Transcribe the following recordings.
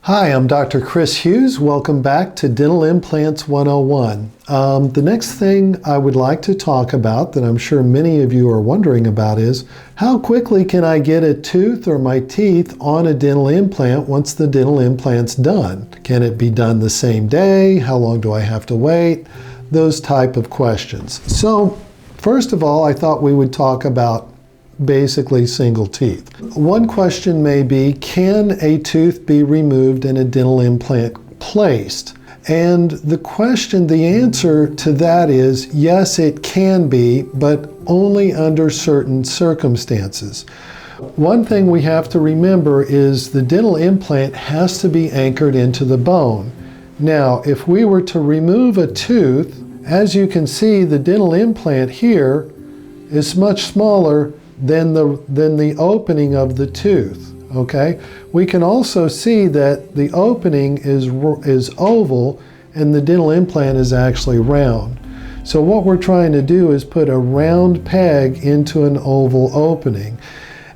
Hi, I'm Dr. Chris Hughes. Welcome back to Dental Implants 101. The next thing I would like to talk about that I'm sure many of you are wondering about is how quickly can I get a tooth or my teeth on a dental implant once the dental implant's done? Can it be done the same day? How long do I have to wait? Those type of questions. So first of all, I thought we would talk about basically single teeth. One question may be, can a tooth be removed and a dental implant placed? And the answer to that is yes, it can be, but only under certain circumstances. One thing we have to remember is the dental implant has to be anchored into the bone. Now, if we were to remove a tooth, as you can see, the dental implant here is much smaller than the opening of the tooth, okay? We can also see that the opening is oval and the dental implant is actually round. So what we're trying to do is put a round peg into an oval opening.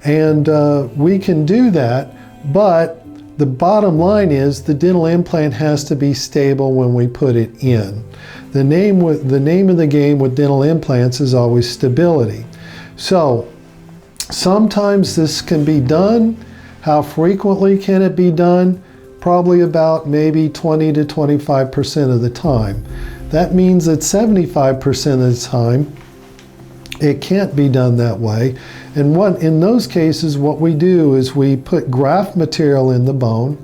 And we can do that, but the bottom line is the dental implant has to be stable when we put it in. The name of the game with dental implants is always stability. So sometimes this can be done. How frequently can it be done? Probably about maybe 20 to 25% of the time. That means that 75% of the time it can't be done that way. And in those cases, what we do is we put graft material in the bone,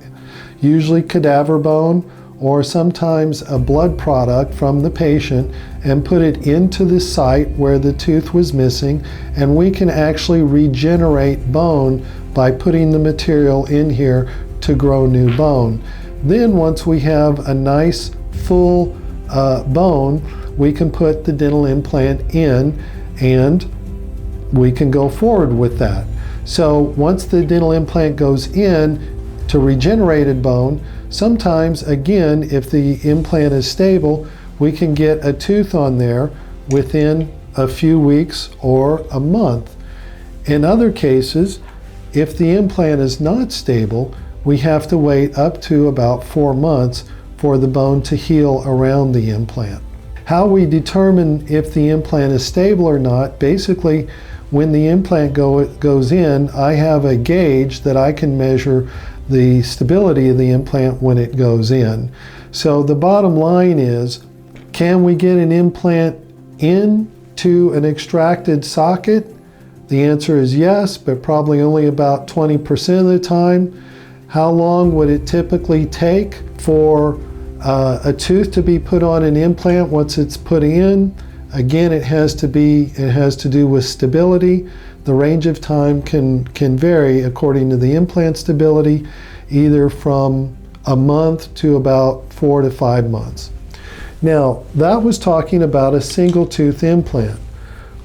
usually cadaver bone, or sometimes a blood product from the patient, and put it into the site where the tooth was missing, and we can actually regenerate bone by putting the material in here to grow new bone. Then once we have a nice full bone, we can put the dental implant in and we can go forward with that. So once the dental implant goes in to regenerated bone, sometimes, again, if the implant is stable, we can get a tooth on there within a few weeks or a month. In other cases, if the implant is not stable, we have to wait up to about 4 months for the bone to heal around the implant. How we determine if the implant is stable or not, basically, when the implant goes in, I have a gauge that I can measure the stability of the implant when it goes in. So the bottom line is, can we get an implant into an extracted socket? The answer is yes, but probably only about 20% of the time. How long would it typically take for a tooth to be put on an implant once it's put in? Again, it has to do with stability. The range of time can vary according to the implant stability, either from a month to about 4 to 5 months. Now, that was talking about a single tooth implant.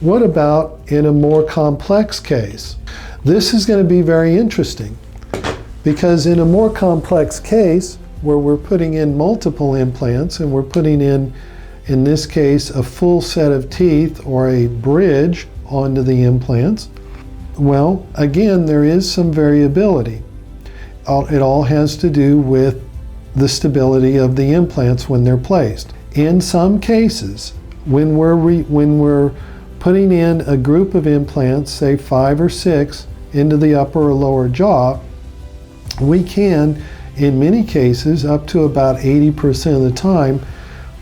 What about in a more complex case? This is going to be very interesting because in a more complex case where we're putting in multiple implants and we're putting in this case, a full set of teeth or a bridge onto the implants, well, again, there is some variability. It all has to do with the stability of the implants when they're placed. In some cases, when we're putting in a group of implants, say 5 or 6, into the upper or lower jaw, we can, in many cases, up to about 80% of the time,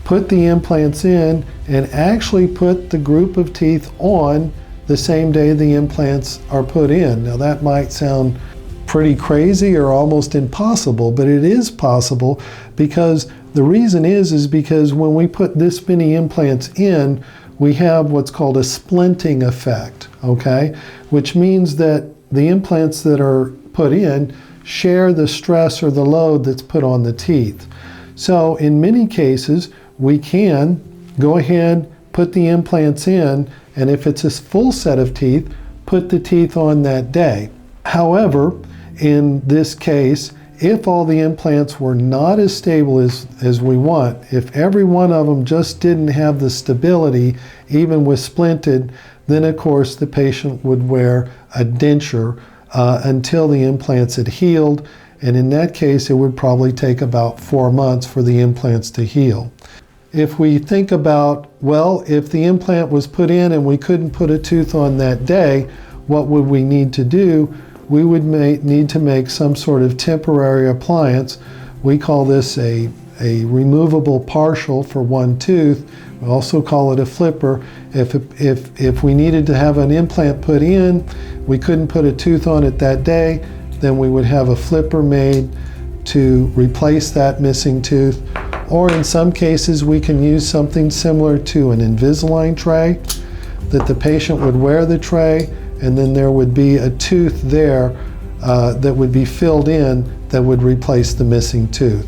put the implants in and actually put the group of teeth on the same day the implants are put in. Now that might sound pretty crazy or almost impossible, but it is possible because the reason is because when we put this many implants in, we have what's called a splinting effect, okay? Which means that the implants that are put in share the stress or the load that's put on the teeth. So in many cases, we can go ahead, put the implants in, and if it's a full set of teeth, put the teeth on that day. However, in this case, if all the implants were not as stable as we want, if every one of them just didn't have the stability, even with splinted, then of course the patient would wear a denture until the implants had healed, And in that case, it would probably take about 4 months for the implants to heal. If we think about, well, if the implant was put in and we couldn't put a tooth on that day, what would we need to do? We would need to make some sort of temporary appliance. We call this a removable partial for one tooth. We also call it a flipper. If we needed to have an implant put in, we couldn't put a tooth on it that day, then we would have a flipper made to replace that missing tooth. Or in some cases, we can use something similar to an Invisalign tray, that the patient would wear the tray, and then there would be a tooth there that would be filled in that would replace the missing tooth.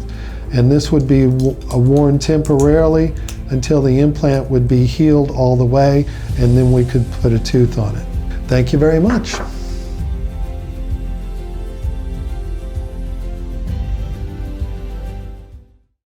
And this would be worn temporarily until the implant would be healed all the way, and then we could put a tooth on it. Thank you very much.